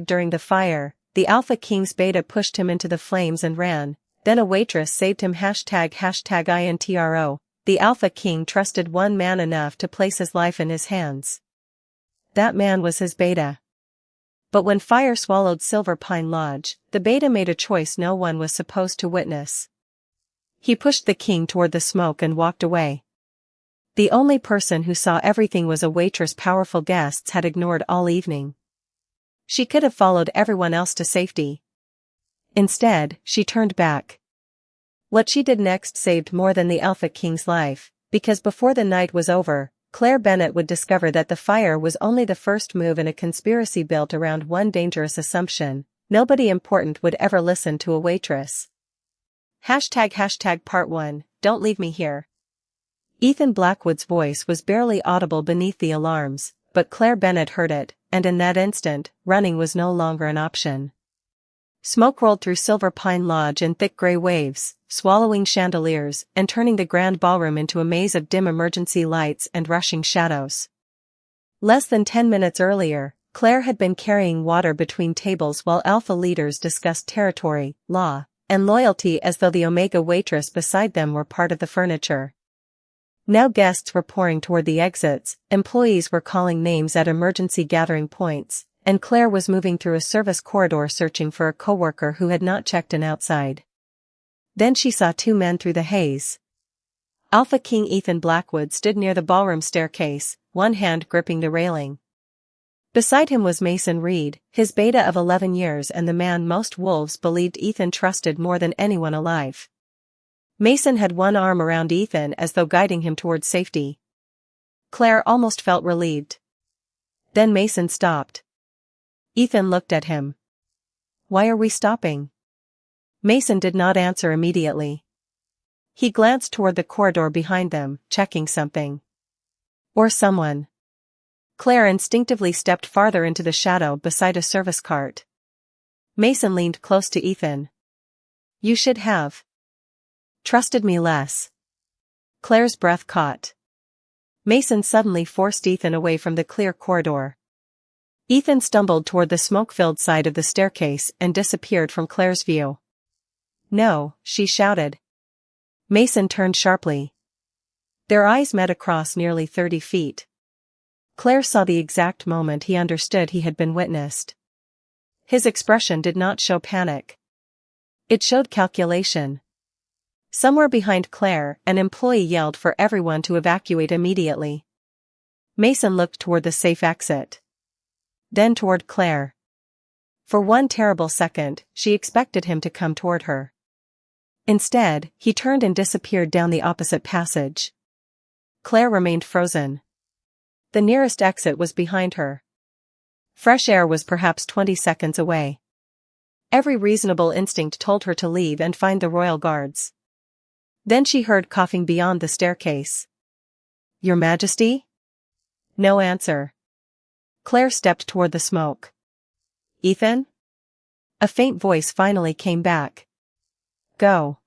During the fire, the Alpha King's beta pushed him into the flames and ran, then a waitress saved him. #intro. The Alpha King trusted one man enough to place his life in his hands. That man was his beta. But when fire swallowed Silver Pine Lodge, the beta made a choice no one was supposed to witness. He pushed the king toward the smoke and walked away. The only person who saw everything was a waitress. Powerful guests had ignored all evening. She could have followed everyone else to safety. Instead, she turned back. What she did next saved more than the Alpha King's life, because before the night was over, Claire Bennett would discover that the fire was only the first move in a conspiracy built around one dangerous assumption: nobody important would ever listen to a waitress. Part 1, Don't leave me here. Ethan Blackwood's voice was barely audible beneath the alarms, but Claire Bennett heard it, and in that instant, running was no longer an option. Smoke rolled through Silver Pine Lodge in thick gray waves, swallowing chandeliers and turning the grand ballroom into a maze of dim emergency lights and rushing shadows. Less than 10 minutes earlier, Claire had been carrying water between tables while Alpha leaders discussed territory, law, and loyalty as though the Omega waitress beside them were part of the furniture. Now guests were pouring toward the exits, employees were calling names at emergency gathering points, and Claire was moving through a service corridor searching for a coworker who had not checked in outside. Then she saw two men through the haze. Alpha King Ethan Blackwood stood near the ballroom staircase, one hand gripping the railing. Beside him was Mason Reed, his beta of 11 years and the man most wolves believed Ethan trusted more than anyone alive. Mason had one arm around Ethan as though guiding him toward safety. Claire almost felt relieved. Then Mason stopped. Ethan looked at him. "Why are we stopping?" Mason did not answer immediately. He glanced toward the corridor behind them, checking something. Or someone. Claire instinctively stepped farther into the shadow beside a service cart. Mason leaned close to Ethan. "You should have trusted me less." Claire's breath caught. Mason suddenly forced Ethan away from the clear corridor. Ethan stumbled toward the smoke-filled side of the staircase and disappeared from Claire's view. "No," she shouted. Mason turned sharply. Their eyes met across nearly 30 feet. Claire saw the exact moment he understood he had been witnessed. His expression did not show panic. It showed calculation. Somewhere behind Claire, an employee yelled for everyone to evacuate immediately. Mason looked toward the safe exit. Then toward Claire. For one terrible second, she expected him to come toward her. Instead, he turned and disappeared down the opposite passage. Claire remained frozen. The nearest exit was behind her. Fresh air was perhaps 20 seconds away. Every reasonable instinct told her to leave and find the royal guards. Then she heard coughing beyond the staircase. "Your Majesty?" No answer. Claire stepped toward the smoke. "Ethan?" A faint voice finally came back. "Go."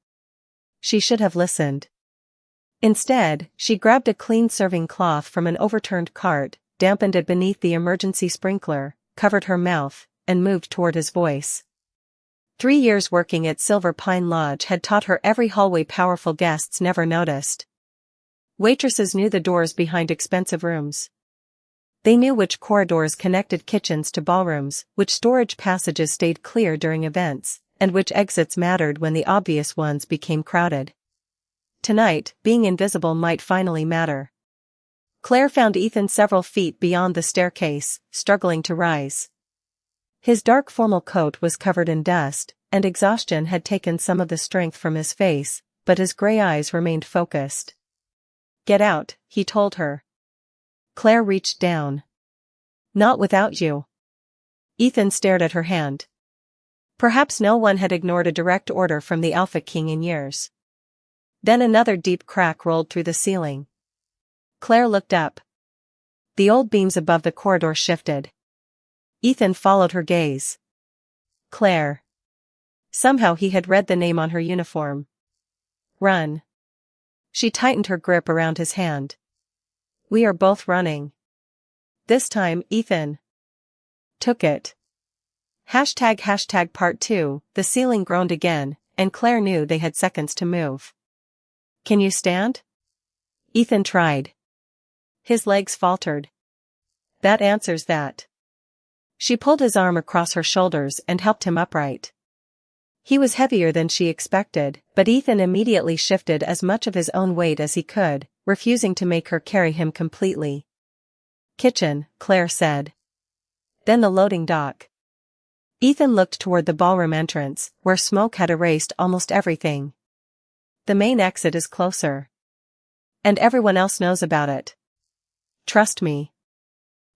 She should have listened. Instead, she grabbed a clean serving cloth from an overturned cart, dampened it beneath the emergency sprinkler, covered her mouth, and moved toward his voice. 3 years working at Silver Pine Lodge had taught her every hallway powerful guests never noticed. Waitresses knew the doors behind expensive rooms. They knew which corridors connected kitchens to ballrooms, which storage passages stayed clear during events, and which exits mattered when the obvious ones became crowded. Tonight, being invisible might finally matter. Claire found Ethan several feet beyond the staircase, struggling to rise. His dark formal coat was covered in dust, and exhaustion had taken some of the strength from his face, but his gray eyes remained focused. "Get out," he told her. Claire reached down. "Not without you." Ethan stared at her hand. Perhaps no one had ignored a direct order from the Alpha King in years. Then another deep crack rolled through the ceiling. Claire looked up. The old beams above the corridor shifted. Ethan followed her gaze. Claire. Somehow he had read the name on her uniform. "Run." She tightened her grip around his hand. "We are both running." This time, Ethan took it. Hashtag part 2, the ceiling groaned again, and Claire knew they had seconds to move. Can you stand? Ethan tried. His legs faltered. That answers that. She pulled his arm across her shoulders and helped him upright. He was heavier than she expected, but Ethan immediately shifted as much of his own weight as he could, refusing to make her carry him completely. Kitchen, Claire said. Then the loading dock. Ethan looked toward the ballroom entrance, where smoke had erased almost everything. The main exit is closer. And everyone else knows about it. Trust me.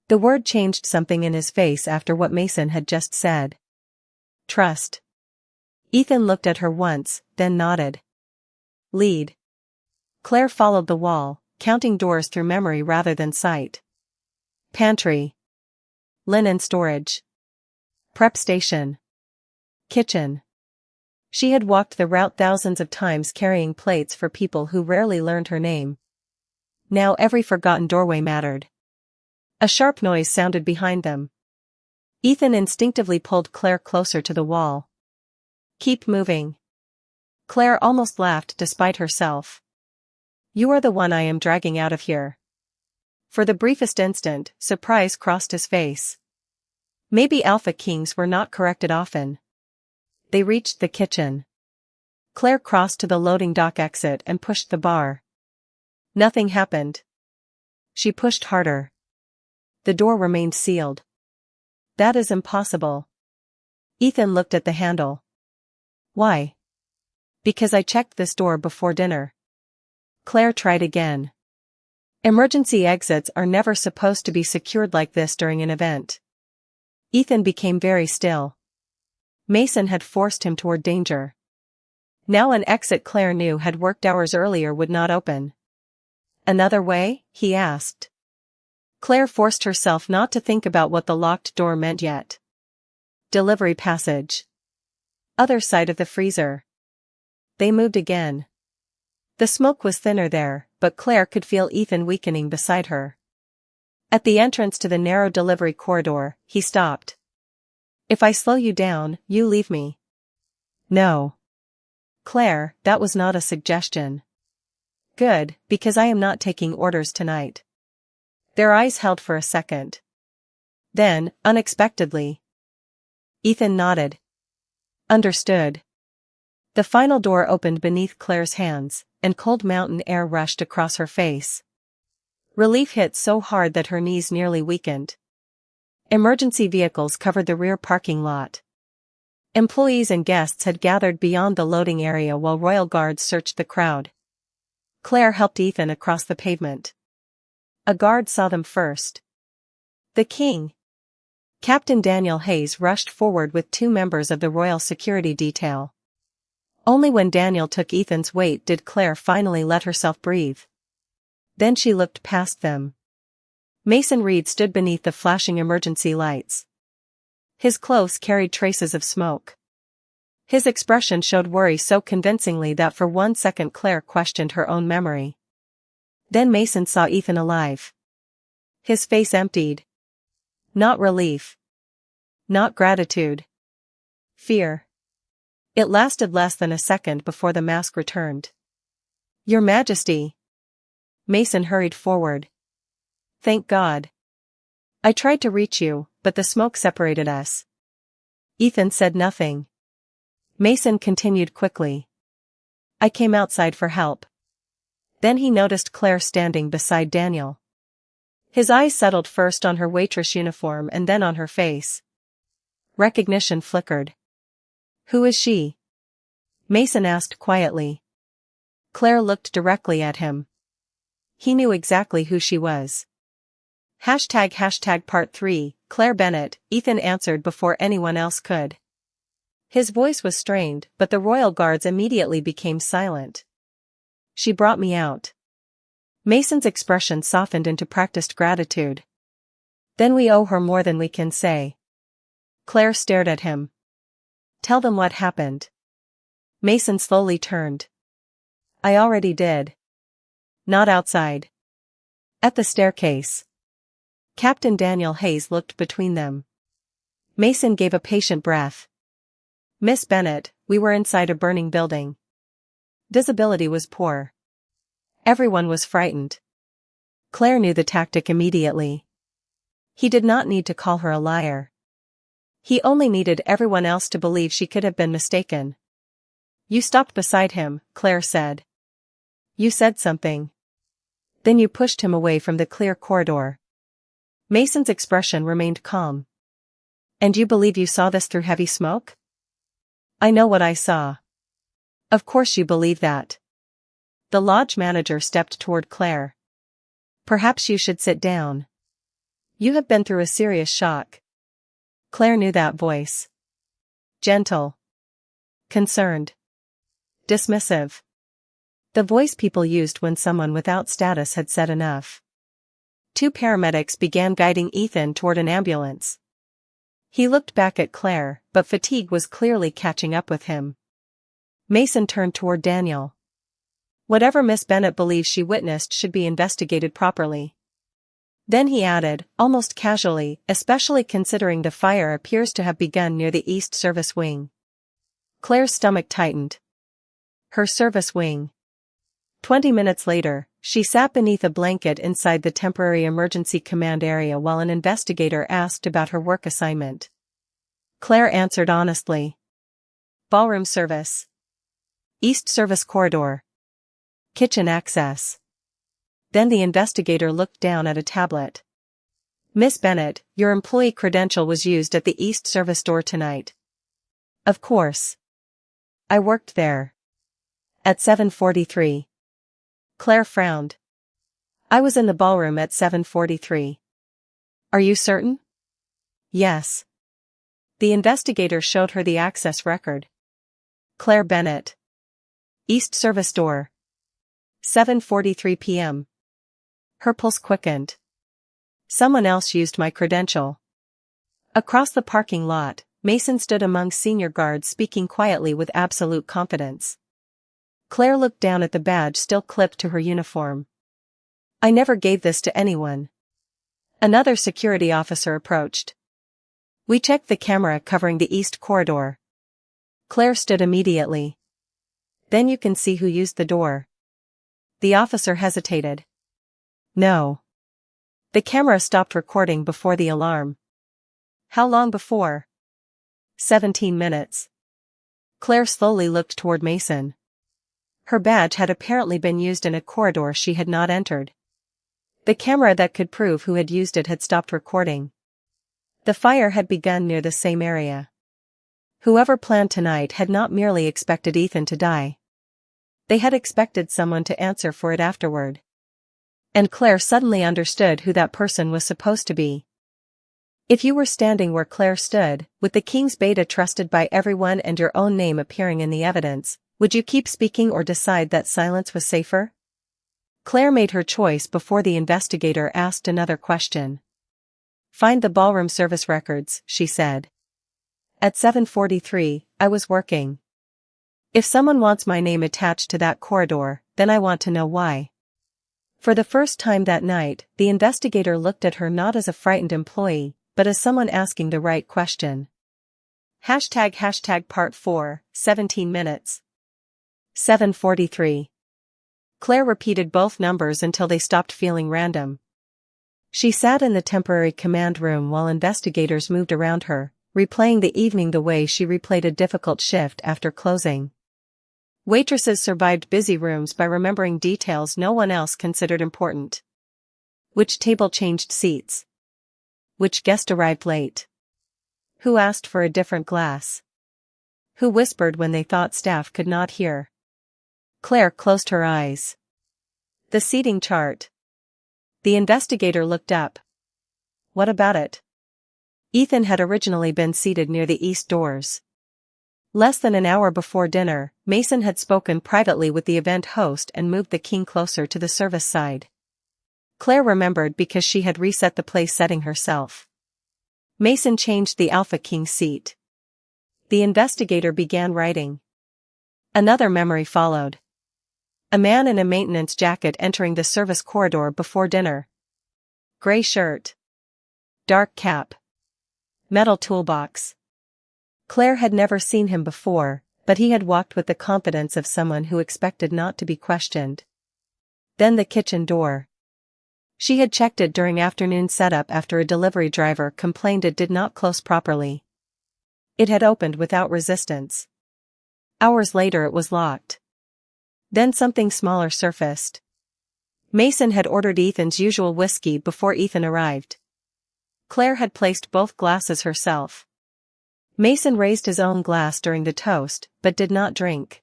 The word changed something in his face after what Mason had just said. Trust. Ethan looked at her once, then nodded. Lead. Claire followed the wall, counting doors through memory rather than sight. Pantry. Linen storage. Prep station. Kitchen. She had walked the route thousands of times carrying plates for people who rarely learned her name. Now every forgotten doorway mattered. A sharp noise sounded behind them. Ethan instinctively pulled Claire closer to the wall. Keep moving. Claire almost laughed despite herself. You are the one I am dragging out of here. For the briefest instant, surprise crossed his face. Maybe Alpha Kings were not corrected often. They reached the kitchen. Claire crossed to the loading dock exit and pushed the bar. Nothing happened. She pushed harder. The door remained sealed. That is impossible. Ethan looked at the handle. Why? Because I checked this door before dinner. Claire tried again. Emergency exits are never supposed to be secured like this during an event. Ethan became very still. Mason had forced him toward danger. Now an exit Claire knew had worked hours earlier would not open. Another way? He asked. Claire forced herself not to think about what the locked door meant yet. Delivery passage. Other side of the freezer. They moved again. The smoke was thinner there, but Claire could feel Ethan weakening beside her. At the entrance to the narrow delivery corridor, he stopped. If I slow you down, you leave me. No. Claire, that was not a suggestion. Good, because I am not taking orders tonight. Their eyes held for a second. Then, unexpectedly, Ethan nodded. Understood. The final door opened beneath Claire's hands, and cold mountain air rushed across her face. Relief hit so hard that her knees nearly weakened. Emergency vehicles covered the rear parking lot. Employees and guests had gathered beyond the loading area while royal guards searched the crowd. Claire helped Ethan across the pavement. A guard saw them first. The king. Captain Daniel Hayes rushed forward with 2 members of the royal security detail. Only when Daniel took Ethan's weight did Claire finally let herself breathe. Then she looked past them. Mason Reed stood beneath the flashing emergency lights. His clothes carried traces of smoke. His expression showed worry so convincingly that for 1 second Claire questioned her own memory. Then Mason saw Ethan alive. His face emptied. Not relief. Not gratitude. Fear. It lasted less than a second before the mask returned. Your Majesty. Mason hurried forward. Thank God. I tried to reach you, but the smoke separated us. Ethan said nothing. Mason continued quickly. I came outside for help. Then he noticed Claire standing beside Daniel. His eyes settled first on her waitress uniform and then on her face. Recognition flickered. Who is she? Mason asked quietly. Claire looked directly at him. He knew exactly who she was. Hashtag part 3, Claire Bennett, Ethan answered before anyone else could. His voice was strained, but the royal guards immediately became silent. She brought me out. Mason's expression softened into practiced gratitude. Then we owe her more than we can say. Claire stared at him. Tell them what happened. Mason slowly turned. I already did. Not outside. At the staircase. Captain Daniel Hayes looked between them. Mason gave a patient breath. Miss Bennet, we were inside a burning building. Visibility was poor. Everyone was frightened. Claire knew the tactic immediately. He did not need to call her a liar. He only needed everyone else to believe she could have been mistaken. You stopped beside him, Claire said. You said something. Then you pushed him away from the clear corridor. Mason's expression remained calm. And you believe you saw this through heavy smoke? I know what I saw. Of course you believe that. The lodge manager stepped toward Claire. Perhaps you should sit down. You have been through a serious shock. Claire knew that voice. Gentle. Concerned. Dismissive. The voice people used when someone without status had said enough. 2 paramedics began guiding Ethan toward an ambulance. He looked back at Claire, but fatigue was clearly catching up with him. Mason turned toward Daniel. Whatever Miss Bennet believes she witnessed should be investigated properly. Then he added, almost casually, especially considering the fire appears to have begun near the East Service Wing. Claire's stomach tightened. Her service wing. 20 minutes later, she sat beneath a blanket inside the temporary emergency command area while an investigator asked about her work assignment. Claire answered honestly. Ballroom service. East Service corridor. Kitchen access. Then the investigator looked down at a tablet. Miss Bennet, your employee credential was used at the East Service door tonight. Of course. I worked there. At 7:43. Claire frowned. I was in the ballroom at 7:43. Are you certain? Yes. The investigator showed her the access record. Claire Bennet. East Service door. 7:43 p.m. Her pulse quickened. Someone else used my credential. Across the parking lot, Mason stood among senior guards speaking quietly with absolute confidence. Claire looked down at the badge still clipped to her uniform. I never gave this to anyone. Another security officer approached. We checked the camera covering the east corridor. Claire stood immediately. Then you can see who used the door. The officer hesitated. No. The camera stopped recording before the alarm. How long before? 17 minutes. Claire slowly looked toward Mason. Her badge had apparently been used in a corridor she had not entered. The camera that could prove who had used it had stopped recording. The fire had begun near the same area. Whoever planned tonight had not merely expected Ethan to die. They had expected someone to answer for it afterward. And Claire suddenly understood who that person was supposed to be. If you were standing where Claire stood, with the King's Beta trusted by everyone and your own name appearing in the evidence, would you keep speaking or decide that silence was safer? Claire made her choice before the investigator asked another question. Find the ballroom service records, she said. At 7:43, I was working. If someone wants my name attached to that corridor, then I want to know why. For the first time that night, the investigator looked at her not as a frightened employee, but as someone asking the right question. Part 4, 17 minutes. 7:43. Claire repeated both numbers until they stopped feeling random. She sat in the temporary command room while investigators moved around her, replaying the evening the way she replayed a difficult shift after closing. Waitresses survived busy rooms by remembering details no one else considered important. Which table changed seats? Which guest arrived late? Who asked for a different glass? Who whispered when they thought staff could not hear? Claire closed her eyes. The seating chart. The investigator looked up. What about it? Ethan had originally been seated near the east doors. Less than an hour before dinner, Mason had spoken privately with the event host and moved the king closer to the service side. Claire remembered because she had reset the place setting herself. Mason changed the Alpha King's seat. The investigator began writing. Another memory followed. A man in a maintenance jacket entering the service corridor before dinner. Gray shirt. Dark cap. Metal toolbox. Claire had never seen him before, but he had walked with the confidence of someone who expected not to be questioned. Then the kitchen door. She had checked it during afternoon setup after a delivery driver complained it did not close properly. It had opened without resistance. Hours later it was locked. Then something smaller surfaced. Mason had ordered Ethan's usual whiskey before Ethan arrived. Claire had placed both glasses herself. Mason raised his own glass during the toast, but did not drink.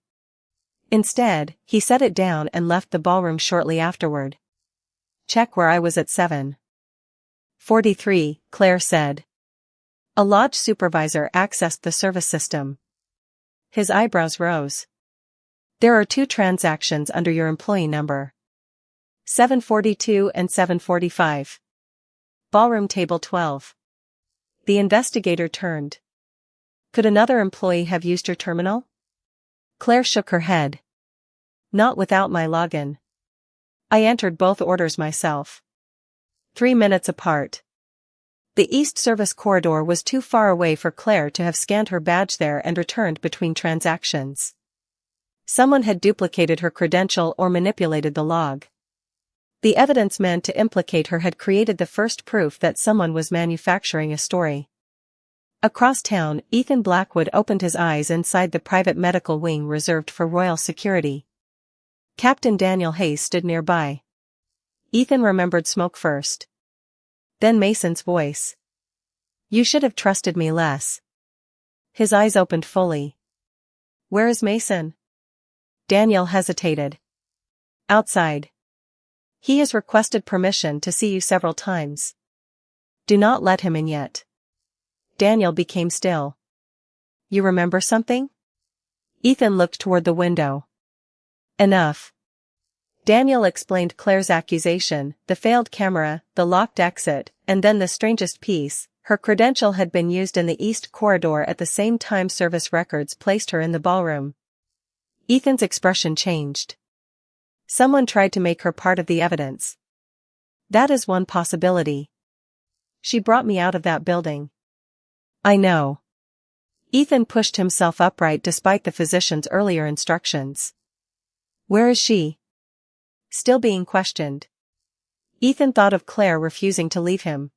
Instead, he set it down and left the ballroom shortly afterward. Check where I was at 7:43, Claire said. A lodge supervisor accessed the service system. His eyebrows rose. There are 2 transactions under your employee number. 742 and 745. Ballroom table 12. The investigator turned. Could another employee have used your terminal? Claire shook her head. Not without my login. I entered both orders myself. 3 minutes apart. The East Service corridor was too far away for Claire to have scanned her badge there and returned between transactions. Someone had duplicated her credential or manipulated the log. The evidence meant to implicate her had created the first proof that someone was manufacturing a story. Across town, Ethan Blackwood opened his eyes inside the private medical wing reserved for royal security. Captain Daniel Hayes stood nearby. Ethan remembered smoke first. Then Mason's voice. You should have trusted me less. His eyes opened fully. Where is Mason? Daniel hesitated. Outside. He has requested permission to see you several times. Do not let him in yet. Daniel became still. You remember something? Ethan looked toward the window. Enough. Daniel explained Claire's accusation, the failed camera, the locked exit, and then the strangest piece, her credential had been used in the East Corridor at the same time service records placed her in the ballroom. Ethan's expression changed. Someone tried to make her part of the evidence. That is one possibility. She brought me out of that building. I know. Ethan pushed himself upright despite the physician's earlier instructions. Where is she? Still being questioned. Ethan thought of Claire refusing to leave him.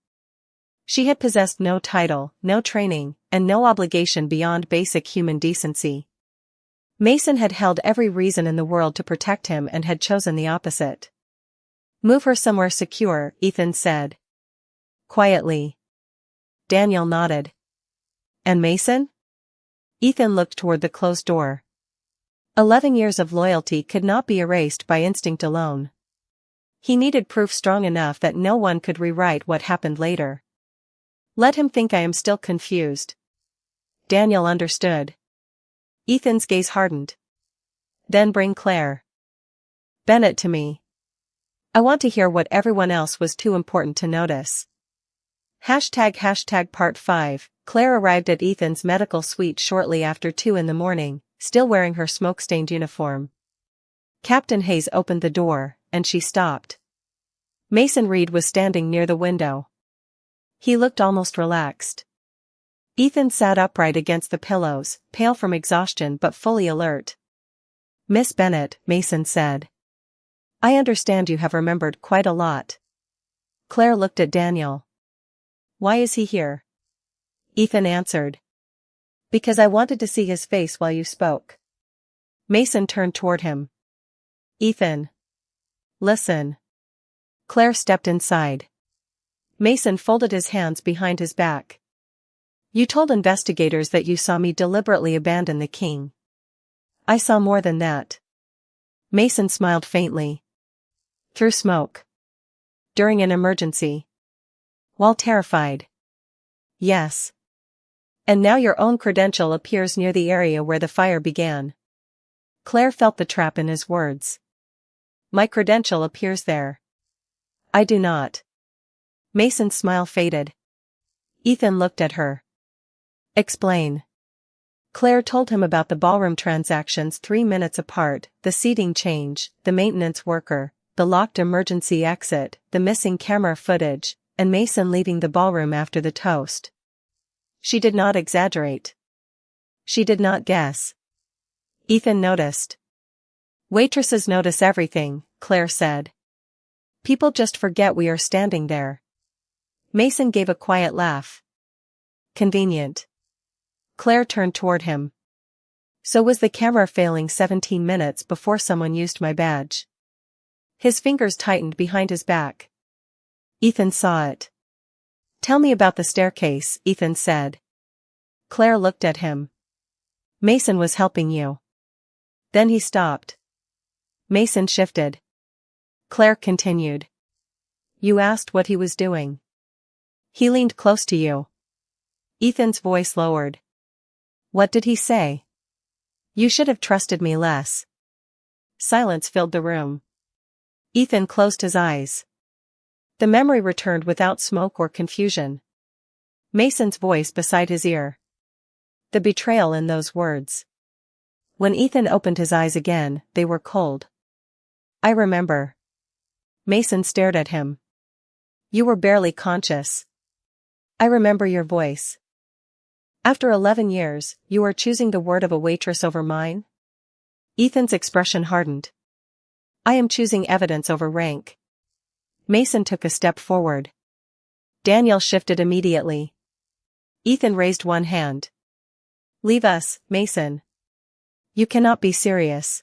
She had possessed no title, no training, and no obligation beyond basic human decency. Mason had held every reason in the world to protect him and had chosen the opposite. Move her somewhere secure, Ethan said. Quietly. Daniel nodded. And Mason? Ethan looked toward the closed door. 11 years of loyalty could not be erased by instinct alone. He needed proof strong enough that no one could rewrite what happened later. Let him think I am still confused. Daniel understood. Ethan's gaze hardened. Then bring Claire Bennett to me. I want to hear what everyone else was too important to notice. Part 5. Claire arrived at Ethan's medical suite shortly after 2 in the morning, still wearing her smoke-stained uniform. Captain Hayes opened the door, and she stopped. Mason Reed was standing near the window. He looked almost relaxed. Ethan sat upright against the pillows, pale from exhaustion but fully alert. Miss Bennett, Mason said. I understand you have remembered quite a lot. Claire looked at Daniel. Why is he here? Ethan answered. Because I wanted to see his face while you spoke. Mason turned toward him. Ethan. Listen. Claire stepped inside. Mason folded his hands behind his back. You told investigators that you saw me deliberately abandon the king. I saw more than that. Mason smiled faintly. Through smoke. During an emergency. While terrified. Yes. And now your own credential appears near the area where the fire began. Claire felt the trap in his words. My credential appears there. I do not. Mason's smile faded. Ethan looked at her. Explain. Claire told him about the ballroom transactions 3 minutes apart, the seating change, the maintenance worker, the locked emergency exit, the missing camera footage, and Mason leaving the ballroom after the toast. She did not exaggerate. She did not guess. Ethan noticed. Waitresses notice everything, Claire said. People just forget we are standing there. Mason gave a quiet laugh. Convenient. Claire turned toward him. So was the camera failing 17 minutes before someone used my badge? His fingers tightened behind his back. Ethan saw it. Tell me about the staircase, Ethan said. Claire looked at him. Mason was helping you. Then he stopped. Mason shifted. Claire continued. You asked what he was doing. He leaned close to you. Ethan's voice lowered. What did he say? You should have trusted me less. Silence filled the room. Ethan closed his eyes. The memory returned without smoke or confusion. Mason's voice beside his ear. The betrayal in those words. When Ethan opened his eyes again, they were cold. I remember. Mason stared at him. You were barely conscious. I remember your voice. After 11 years, you are choosing the word of a waitress over mine? Ethan's expression hardened. I am choosing evidence over rank. Mason took a step forward. Daniel shifted immediately. Ethan raised one hand. Leave us, Mason. You cannot be serious.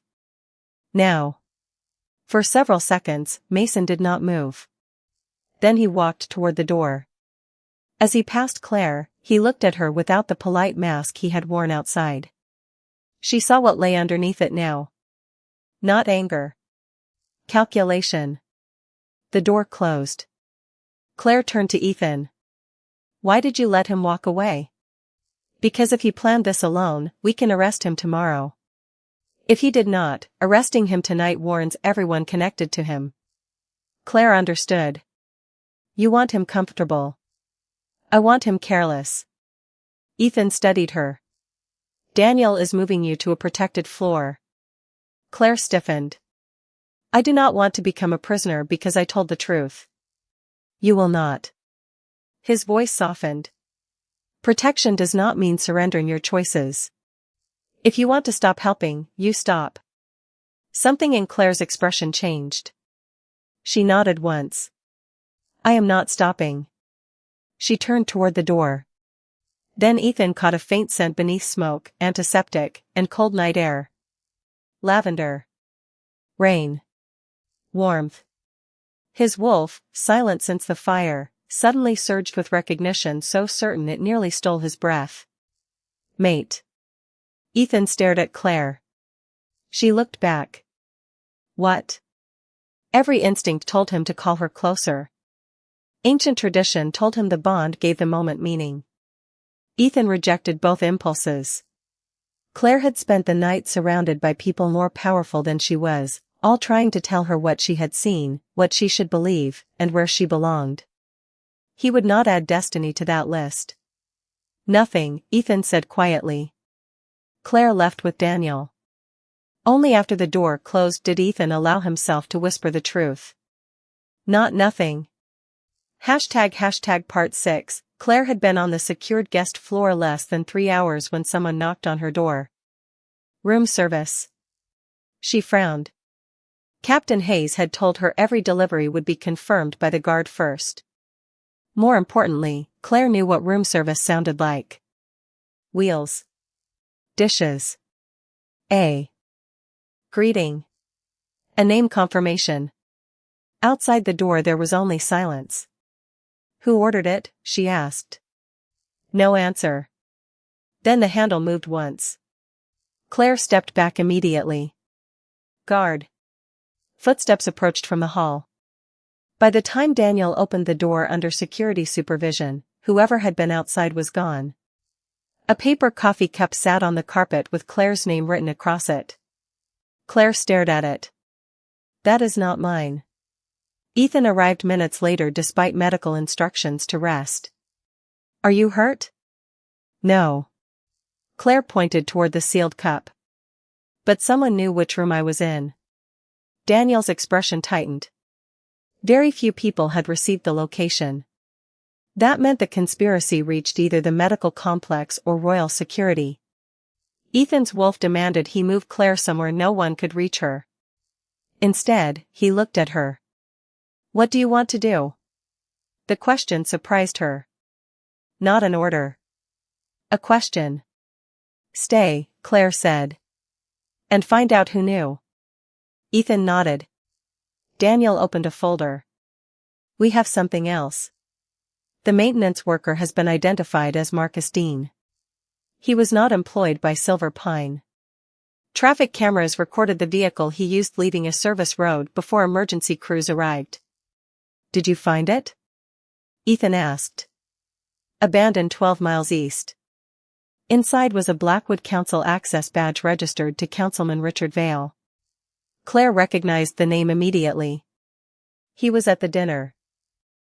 Now. For several seconds, Mason did not move. Then he walked toward the door. As he passed Claire, he looked at her without the polite mask he had worn outside. She saw what lay underneath it now. Not anger. Calculation. The door closed. Claire turned to Ethan. Why did you let him walk away? Because if he planned this alone, we can arrest him tomorrow. If he did not, arresting him tonight warns everyone connected to him. Claire understood. You want him comfortable. I want him careless. Ethan studied her. Daniel is moving you to a protected floor. Claire stiffened. I do not want to become a prisoner because I told the truth. You will not. His voice softened. Protection does not mean surrendering your choices. If you want to stop helping, you stop. Something in Claire's expression changed. She nodded once. I am not stopping. She turned toward the door. Then Ethan caught a faint scent beneath smoke, antiseptic, and cold night air. Lavender. Rain. Warmth. His wolf, silent since the fire, suddenly surged with recognition so certain it nearly stole his breath. Mate. Ethan stared at Claire. She looked back. What? Every instinct told him to call her closer. Ancient tradition told him the bond gave the moment meaning. Ethan rejected both impulses. Claire had spent the night surrounded by people more powerful than she was, all trying to tell her what she had seen, what she should believe, and where she belonged. He would not add destiny to that list. Nothing, Ethan said quietly. Claire left with Daniel. Only after the door closed did Ethan allow himself to whisper the truth. Not nothing. Part 6. Claire had been on the secured guest floor less than 3 hours when someone knocked on her door. Room service. She frowned. Captain Hayes had told her every delivery would be confirmed by the guard first. More importantly, Claire knew what room service sounded like. Wheels. Dishes. A greeting. A name confirmation. Outside the door there was only silence. Who ordered it? She asked. No answer. Then the handle moved once. Claire stepped back immediately. Guard. Footsteps approached from the hall. By the time Daniel opened the door under security supervision, whoever had been outside was gone. A paper coffee cup sat on the carpet with Claire's name written across it. Claire stared at it. That is not mine. Ethan arrived minutes later despite medical instructions to rest. Are you hurt? No. Claire pointed toward the sealed cup. But someone knew which room I was in. Daniel's expression tightened. Very few people had received the location. That meant the conspiracy reached either the medical complex or royal security. Ethan's wolf demanded he move Claire somewhere no one could reach her. Instead, he looked at her. "What do you want to do?" The question surprised her. Not an order. A question. "Stay," Claire said. "And find out who knew." Ethan nodded. Daniel opened a folder. "We have something else. The maintenance worker has been identified as Marcus Dean. He was not employed by Silver Pine. Traffic cameras recorded the vehicle he used leaving a service road before emergency crews arrived." "Did you find it?" Ethan asked. "Abandoned 12 miles east." Inside was a Blackwood Council access badge registered to Councilman Richard Vale. Claire recognized the name immediately. He was at the dinner.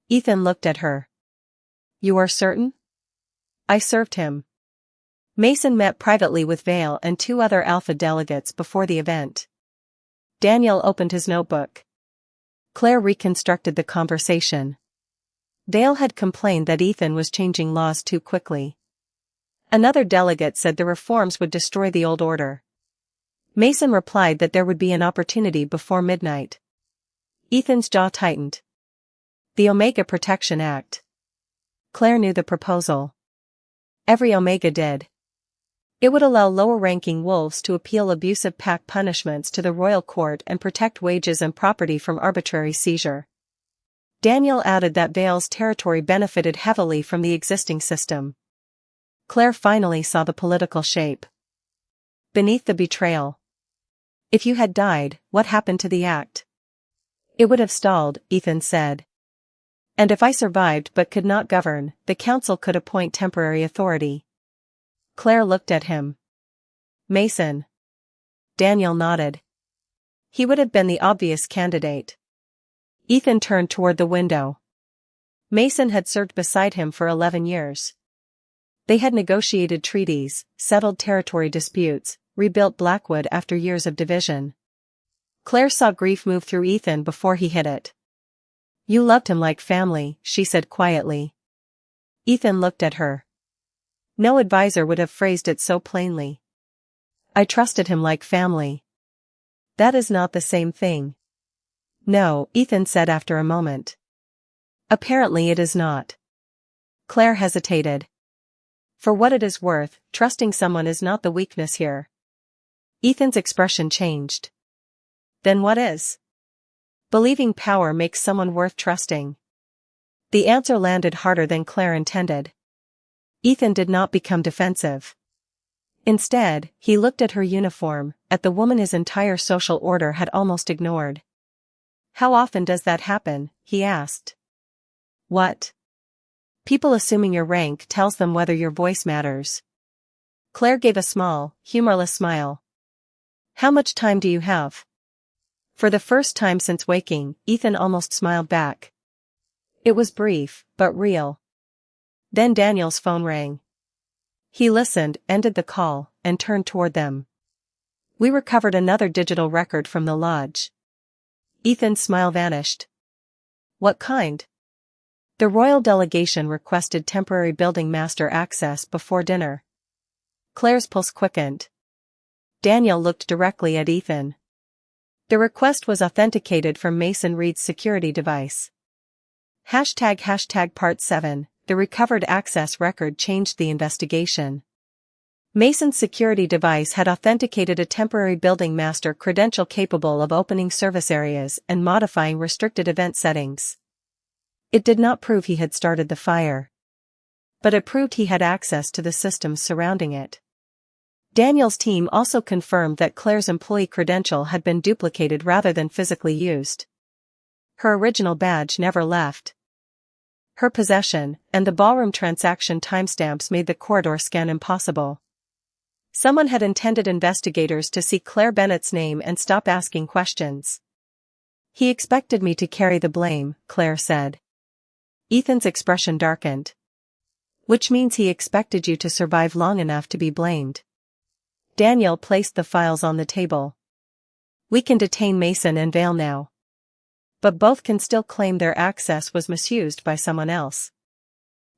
Ethan looked at her. "You are certain?" "I served him." Mason met privately with Vale and 2 other Alpha delegates before the event. Daniel opened his notebook. Claire reconstructed the conversation. Vale had complained that Ethan was changing laws too quickly. Another delegate said the reforms would destroy the old order. Mason replied that there would be an opportunity before midnight. Ethan's jaw tightened. The Omega Protection Act. Claire knew the proposal. Every Omega did. It would allow lower-ranking wolves to appeal abusive pack punishments to the royal court and protect wages and property from arbitrary seizure. Daniel added that Vale's territory benefited heavily from the existing system. Claire finally saw the political shape. Beneath the betrayal. If you had died, what happened to the act? It would have stalled, Ethan said. And if I survived but could not govern, the council could appoint temporary authority. Claire looked at him. Mason. Daniel nodded. He would have been the obvious candidate. Ethan turned toward the window. Mason had served beside him for 11 years. They had negotiated treaties, settled territory disputes, rebuilt Blackwood after years of division. Claire saw grief move through Ethan before he hit it. You loved him like family, she said quietly. Ethan looked at her. No advisor would have phrased it so plainly. I trusted him like family. That is not the same thing. No, Ethan said after a moment. Apparently it is not. Claire hesitated. For what it is worth, trusting someone is not the weakness here. Ethan's expression changed. Then what is? Believing power makes someone worth trusting. The answer landed harder than Claire intended. Ethan did not become defensive. Instead, he looked at her uniform, at the woman his entire social order had almost ignored. How often does that happen? He asked. What? People assuming your rank tells them whether your voice matters. Claire gave a small, humorless smile. How much time do you have? For the first time since waking, Ethan almost smiled back. It was brief, but real. Then Daniel's phone rang. He listened, ended the call, and turned toward them. We recovered another digital record from the lodge. Ethan's smile vanished. What kind? The royal delegation requested temporary building master access before dinner. Claire's pulse quickened. Daniel looked directly at Ethan. The request was authenticated from Mason Reed's security device. Part 7, the recovered access record changed the investigation. Mason's security device had authenticated a temporary building master credential capable of opening service areas and modifying restricted event settings. It did not prove he had started the fire. But it proved he had access to the systems surrounding it. Daniel's team also confirmed that Claire's employee credential had been duplicated rather than physically used. Her original badge never left. Her possession, and the ballroom transaction timestamps made the corridor scan impossible. Someone had intended investigators to see Claire Bennett's name and stop asking questions. He expected me to carry the blame, Claire said. Ethan's expression darkened. Which means he expected you to survive long enough to be blamed. Daniel placed the files on the table. We can detain Mason and Vale now. But both can still claim their access was misused by someone else.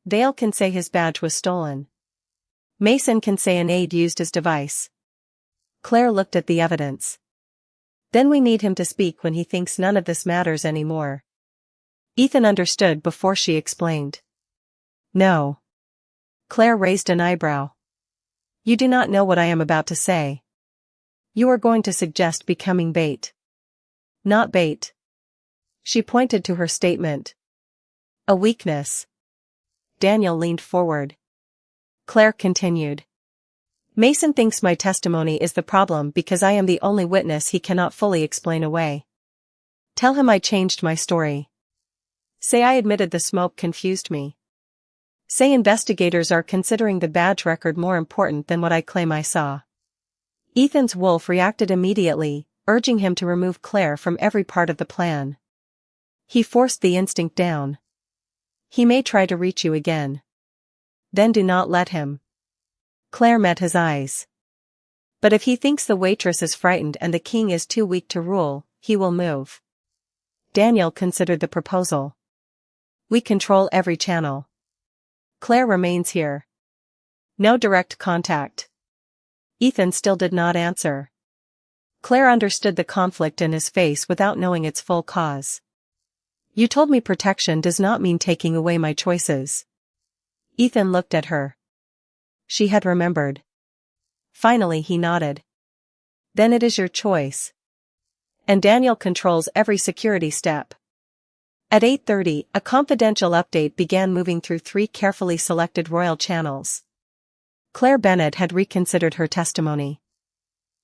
Vale can say his badge was stolen. Mason can say an aide used his device. Claire looked at the evidence. Then we need him to speak when he thinks none of this matters anymore. Ethan understood before she explained. No. Claire raised an eyebrow. You do not know what I am about to say. You are going to suggest becoming bait. Not bait. She pointed to her statement. A weakness. Daniel leaned forward. Claire continued. Mason thinks my testimony is the problem because I am the only witness he cannot fully explain away. Tell him I changed my story. Say I admitted the smoke confused me. Say investigators are considering the badge record more important than what I claim I saw. Ethan's wolf reacted immediately, urging him to remove Claire from every part of the plan. He forced the instinct down. He may try to reach you again. Then do not let him. Claire met his eyes. But if he thinks the waitress is frightened and the king is too weak to rule, he will move. Daniel considered the proposal. We control every channel. Claire remains here. No direct contact. Ethan still did not answer. Claire understood the conflict in his face without knowing its full cause. You told me protection does not mean taking away my choices. Ethan looked at her. She had remembered. Finally he nodded. Then it is your choice. And Daniel controls every security step. At 8:30, a confidential update began moving through 3 carefully selected royal channels. Claire Bennett had reconsidered her testimony.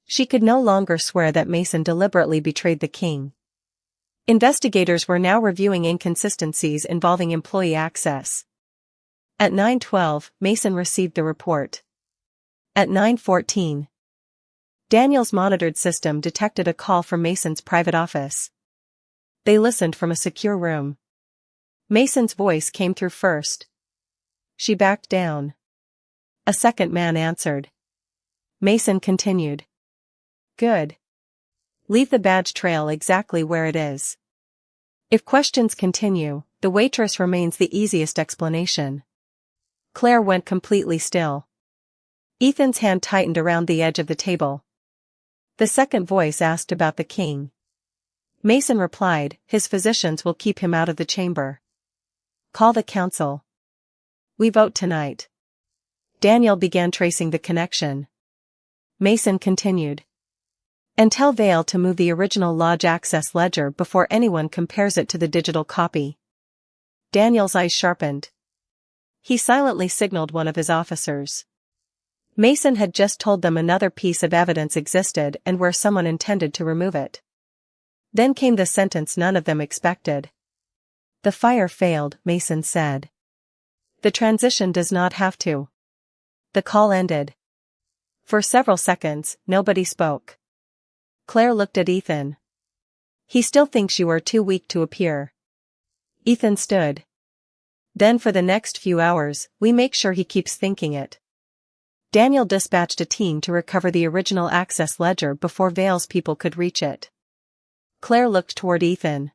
She could no longer swear that Mason deliberately betrayed the king. Investigators were now reviewing inconsistencies involving employee access. At 9:12, Mason received the report. At 9:14, Daniel's monitored system detected a call from Mason's private office. They listened from a secure room. Mason's voice came through first. She backed down. A second man answered. Mason continued. Good. Leave the badge trail exactly where it is. If questions continue, the waitress remains the easiest explanation. Claire went completely still. Ethan's hand tightened around the edge of the table. The second voice asked about the king. Mason replied, his physicians will keep him out of the chamber. Call the council. We vote tonight. Daniel began tracing the connection. Mason continued. And tell Vale to move the original lodge access ledger before anyone compares it to the digital copy. Daniel's eyes sharpened. He silently signaled one of his officers. Mason had just told them another piece of evidence existed and where someone intended to remove it. Then came the sentence none of them expected. The fire failed, Mason said. The transition does not have to. The call ended. For several seconds, nobody spoke. Claire looked at Ethan. He still thinks you are too weak to appear. Ethan stood. Then for the next few hours, we make sure he keeps thinking it. Daniel dispatched a team to recover the original access ledger before Vale's people could reach it. Claire looked toward Ethan.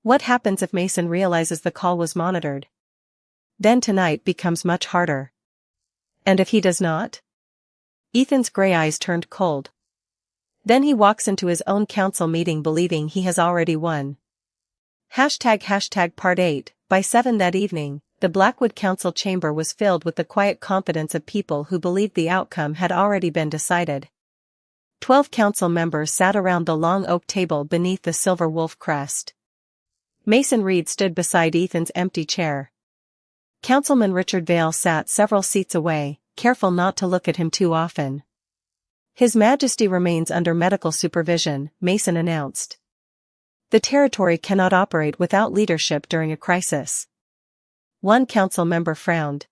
What happens if Mason realizes the call was monitored? Then tonight becomes much harder. And if he does not? Ethan's gray eyes turned cold. Then he walks into his own council meeting believing he has already won. Part 8, by 7 that evening, the Blackwood Council chamber was filled with the quiet confidence of people who believed the outcome had already been decided. 12 council members sat around the long oak table beneath the silver wolf crest. Mason Reed stood beside Ethan's empty chair. Councilman Richard Vale sat several seats away, careful not to look at him too often. His Majesty remains under medical supervision, Mason announced. The territory cannot operate without leadership during a crisis. One council member frowned.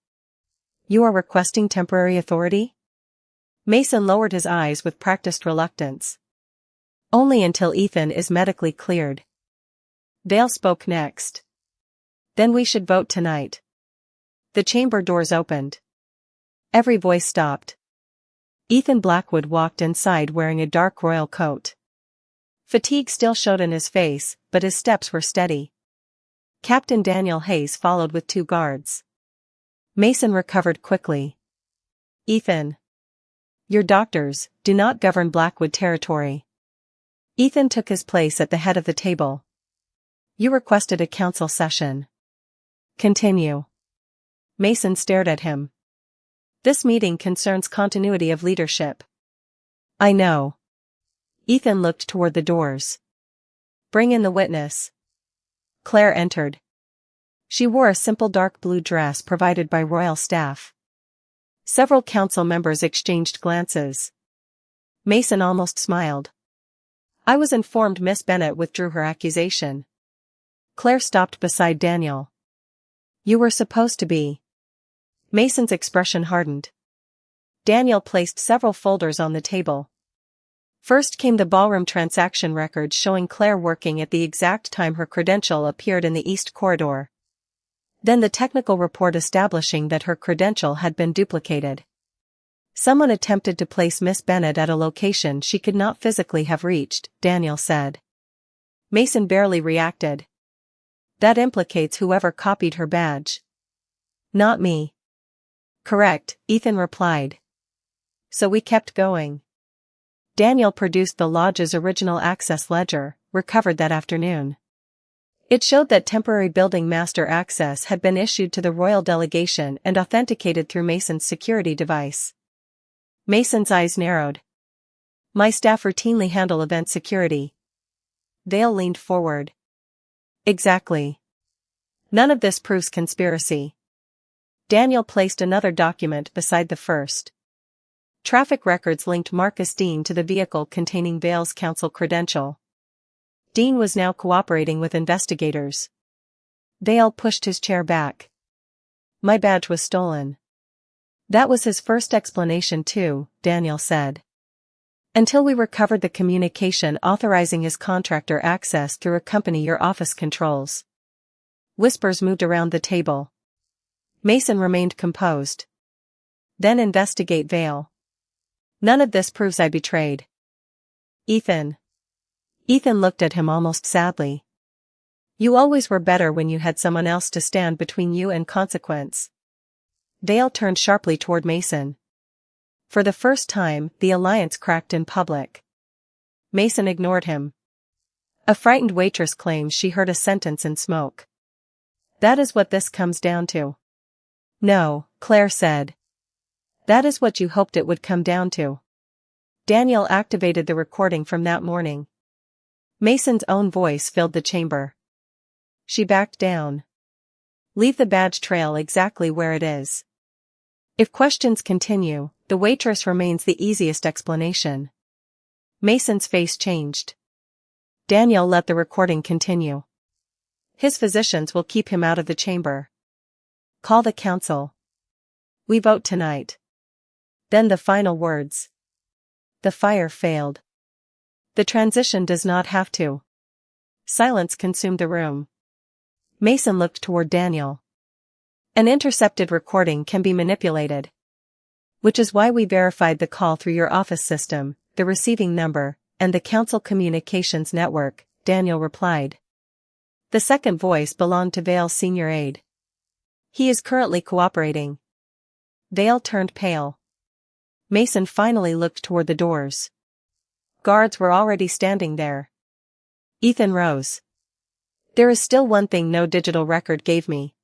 You are requesting temporary authority? Mason lowered his eyes with practiced reluctance. Only until Ethan is medically cleared. Vale spoke next. Then we should vote tonight. The chamber doors opened. Every voice stopped. Ethan Blackwood walked inside wearing a dark royal coat. Fatigue still showed in his face, but his steps were steady. Captain Daniel Hayes followed with 2 guards. Mason recovered quickly. Ethan. Your doctors do not govern Blackwood territory. Ethan took his place at the head of the table. You requested a council session. Continue. Mason stared at him. This meeting concerns continuity of leadership. I know. Ethan looked toward the doors. Bring in the witness. Claire entered. She wore a simple dark blue dress provided by royal staff. Several council members exchanged glances. Mason almost smiled. I was informed Miss Bennet withdrew her accusation. Claire stopped beside Daniel. You were supposed to be. Mason's expression hardened. Daniel placed several folders on the table. First came the ballroom transaction records showing Claire working at the exact time her credential appeared in the East Corridor. Then the technical report establishing that her credential had been duplicated. Someone attempted to place Miss Bennet at a location she could not physically have reached, Daniel said. Mason barely reacted. That implicates whoever copied her badge. Not me. Correct, Ethan replied. So we kept going. Daniel produced the lodge's original access ledger, recovered that afternoon. It showed that temporary building master access had been issued to the royal delegation and authenticated through Mason's security device. Mason's eyes narrowed. My staff routinely handle event security. Vale leaned forward. Exactly. None of this proves conspiracy. Daniel placed another document beside the first. Traffic records linked Marcus Dean to the vehicle containing Vale's council credential. Dean was now cooperating with investigators. Vale pushed his chair back. My badge was stolen. That was his first explanation too, Daniel said. Until we recovered the communication authorizing his contractor access through a company your office controls. Whispers moved around the table. Mason remained composed. Then investigate Vale. None of this proves I betrayed. Ethan. Ethan looked at him almost sadly. You always were better when you had someone else to stand between you and consequence. Vale turned sharply toward Mason. For the first time, the alliance cracked in public. Mason ignored him. A frightened waitress claims she heard a sentence in smoke. That is what this comes down to. No, Claire said. That is what you hoped it would come down to. Daniel activated the recording from that morning. Mason's own voice filled the chamber. She backed down. Leave the badge trail exactly where it is. If questions continue, the waitress remains the easiest explanation. Mason's face changed. Daniel let the recording continue. His physicians will keep him out of the chamber. Call the council. We vote tonight. Then the final words. The fire failed. The transition does not have to. Silence consumed the room. Mason looked toward Daniel. An intercepted recording can be manipulated. Which is why we verified the call through your office system, the receiving number, and the council communications network, Daniel replied. The second voice belonged to Vale's senior aide. He is currently cooperating. Vale turned pale. Mason finally looked toward the doors. Guards were already standing there. Ethan rose. There is still one thing no digital record gave me.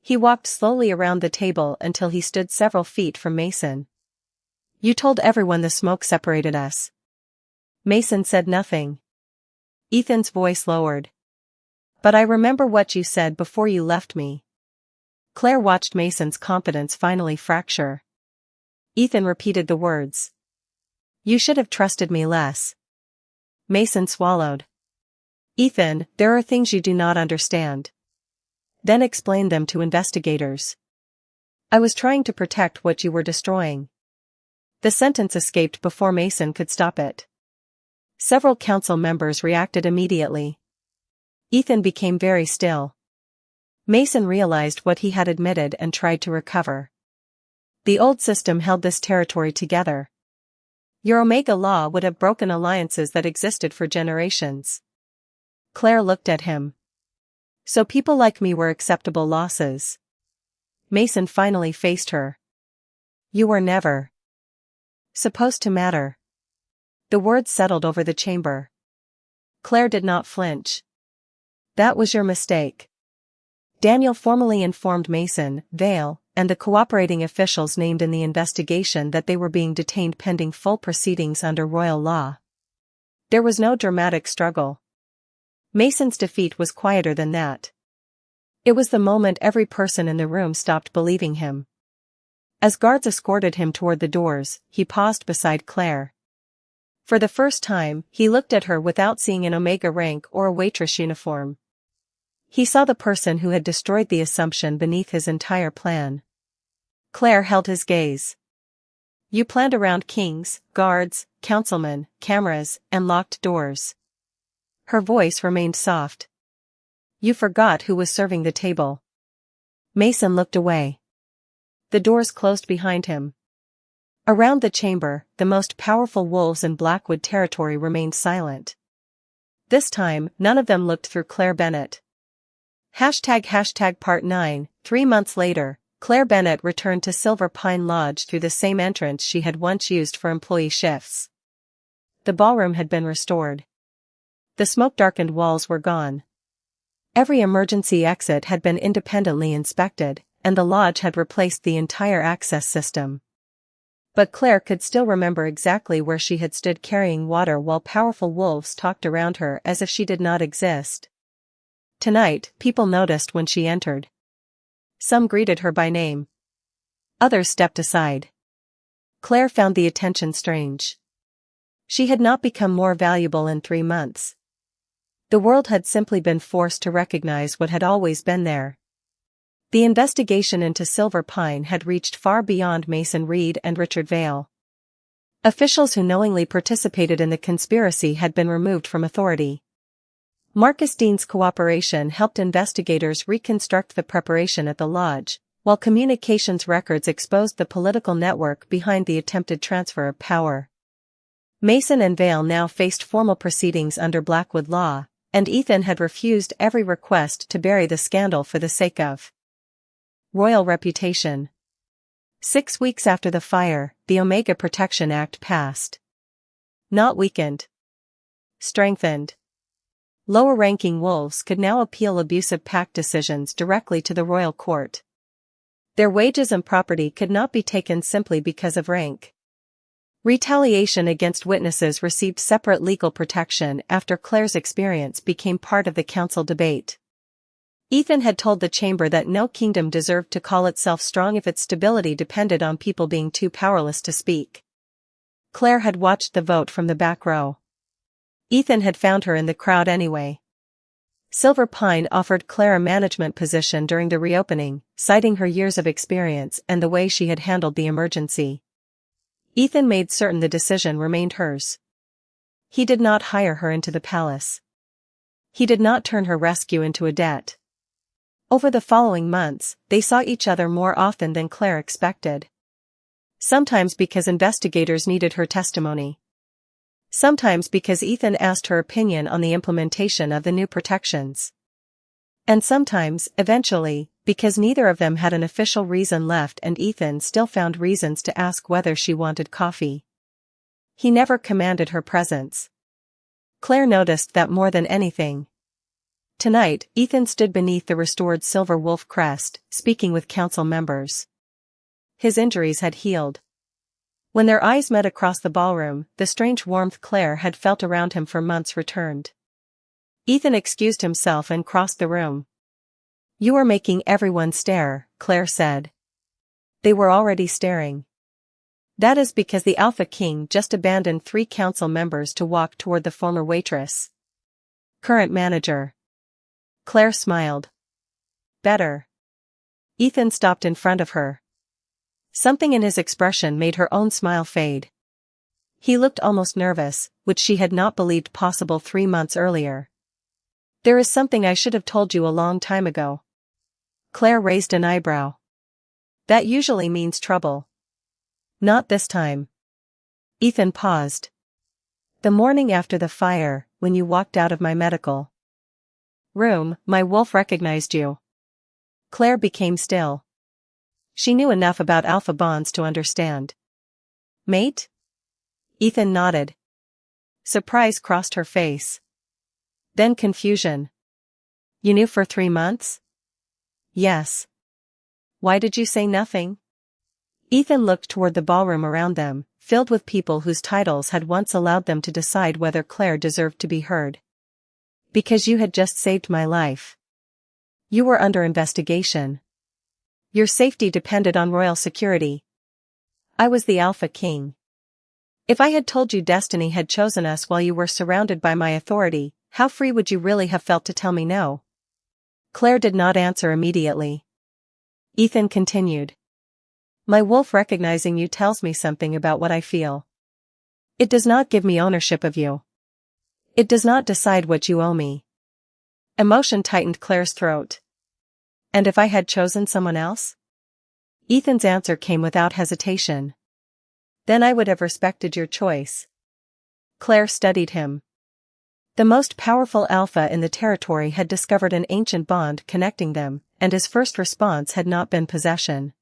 He walked slowly around the table until he stood several feet from Mason. You told everyone the smoke separated us. Mason said nothing. Ethan's voice lowered. But I remember what you said before you left me. Claire watched Mason's confidence finally fracture. Ethan repeated the words. You should have trusted me less. Mason swallowed. Ethan, there are things you do not understand. Then explain them to investigators. I was trying to protect what you were destroying. The sentence escaped before Mason could stop it. Several council members reacted immediately. Ethan became very still. Mason realized what he had admitted and tried to recover. The old system held this territory together. Your Omega law would have broken alliances that existed for generations. Claire looked at him. So people like me were acceptable losses. Mason finally faced her. You were never supposed to matter. The words settled over the chamber. Claire did not flinch. That was your mistake. Daniel formally informed Mason, Vale, and the cooperating officials named in the investigation that they were being detained pending full proceedings under royal law. There was no dramatic struggle. Mason's defeat was quieter than that. It was the moment every person in the room stopped believing him. As guards escorted him toward the doors, he paused beside Claire. For the first time, he looked at her without seeing an Omega rank or a waitress uniform. He saw the person who had destroyed the assumption beneath his entire plan. Claire held his gaze. You planned around kings, guards, councilmen, cameras, and locked doors. Her voice remained soft. You forgot who was serving the table. Mason looked away. The doors closed behind him. Around the chamber, the most powerful wolves in Blackwood territory remained silent. This time, none of them looked through Claire Bennett. Part 9, 3 months later, Claire Bennett returned to Silver Pine Lodge through the same entrance she had once used for employee shifts. The ballroom had been restored. The smoke-darkened walls were gone. Every emergency exit had been independently inspected, and the lodge had replaced the entire access system. But Claire could still remember exactly where she had stood carrying water while powerful wolves talked around her as if she did not exist. Tonight, people noticed when she entered. Some greeted her by name. Others stepped aside. Claire found the attention strange. She had not become more valuable in 3 months. The world had simply been forced to recognize what had always been there. The investigation into Silver Pine had reached far beyond Mason Reed and Richard Vale. Officials who knowingly participated in the conspiracy had been removed from authority. Marcus Dean's cooperation helped investigators reconstruct the preparation at the lodge, while communications records exposed the political network behind the attempted transfer of power. Mason and Vale now faced formal proceedings under Blackwood law, and Ethan had refused every request to bury the scandal for the sake of royal reputation. 6 weeks after the fire, the Omega Protection Act passed. Not weakened. Strengthened. Lower-ranking wolves could now appeal abusive pact decisions directly to the royal court. Their wages and property could not be taken simply because of rank. Retaliation against witnesses received separate legal protection after Claire's experience became part of the council debate. Ethan had told the chamber that no kingdom deserved to call itself strong if its stability depended on people being too powerless to speak. Claire had watched the vote from the back row. Ethan had found her in the crowd anyway. Silver Pine offered Claire a management position during the reopening, citing her years of experience and the way she had handled the emergency. Ethan made certain the decision remained hers. He did not hire her into the palace. He did not turn her rescue into a debt. Over the following months, they saw each other more often than Claire expected. Sometimes because investigators needed her testimony. Sometimes because Ethan asked her opinion on the implementation of the new protections. And sometimes, eventually, because neither of them had an official reason left and Ethan still found reasons to ask whether she wanted coffee. He never commanded her presence. Claire noticed that more than anything. Tonight, Ethan stood beneath the restored silver wolf crest, speaking with council members. His injuries had healed. When their eyes met across the ballroom, the strange warmth Claire had felt around him for months returned. Ethan excused himself and crossed the room. You are making everyone stare, Claire said. They were already staring. That is because the Alpha King just abandoned 3 council members to walk toward the former waitress. Current manager. Claire smiled. Better. Ethan stopped in front of her. Something in his expression made her own smile fade. He looked almost nervous, which she had not believed possible 3 months earlier. There is something I should have told you a long time ago. Claire raised an eyebrow. That usually means trouble. Not this time. Ethan paused. The morning after the fire, when you walked out of my medical room, my wolf recognized you. Claire became still. She knew enough about alpha bonds to understand. Mate? Ethan nodded. Surprise crossed her face. Then confusion. You knew for 3 months? Yes. Why did you say nothing? Ethan looked toward the ballroom around them, filled with people whose titles had once allowed them to decide whether Claire deserved to be heard. Because you had just saved my life. You were under investigation. Your safety depended on royal security. I was the Alpha King. If I had told you destiny had chosen us while you were surrounded by my authority, how free would you really have felt to tell me no? Claire did not answer immediately. Ethan continued. My wolf recognizing you tells me something about what I feel. It does not give me ownership of you. It does not decide what you owe me. Emotion tightened Claire's throat. And if I had chosen someone else? Ethan's answer came without hesitation. Then I would have respected your choice. Claire studied him. The most powerful alpha in the territory had discovered an ancient bond connecting them, and his first response had not been possession.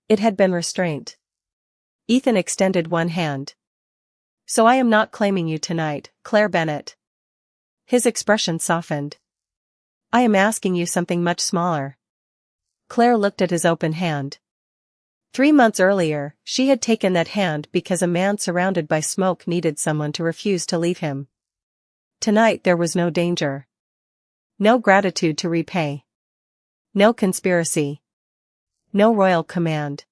It had been restraint. Ethan extended one hand. So I am not claiming you tonight, Claire Bennett. His expression softened. I am asking you something much smaller. Claire looked at his open hand. 3 months earlier, she had taken that hand because a man surrounded by smoke needed someone to refuse to leave him. Tonight there was no danger. No gratitude to repay. No conspiracy. No royal command.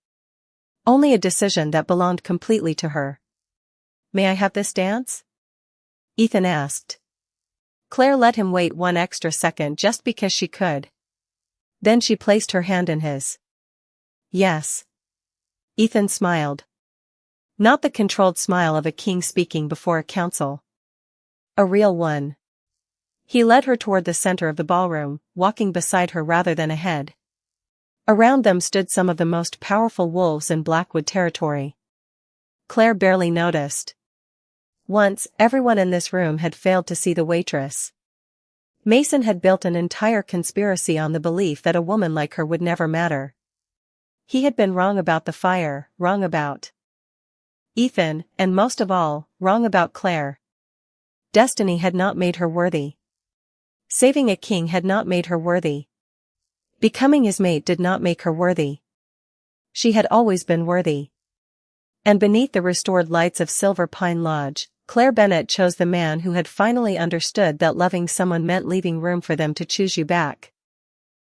Only a decision that belonged completely to her. May I have this dance? Ethan asked. Claire let him wait one extra second just because she could. Then she placed her hand in his. Yes. Ethan smiled. Not the controlled smile of a king speaking before a council. A real one. He led her toward the center of the ballroom, walking beside her rather than ahead. Around them stood some of the most powerful wolves in Blackwood territory. Claire barely noticed. Once, everyone in this room had failed to see the waitress. Mason had built an entire conspiracy on the belief that a woman like her would never matter. He had been wrong about the fire, wrong about Ethan, and most of all, wrong about Claire. Destiny had not made her worthy. Saving a king had not made her worthy. Becoming his mate did not make her worthy. She had always been worthy. And beneath the restored lights of Silver Pine Lodge, Claire Bennett chose the man who had finally understood that loving someone meant leaving room for them to choose you back.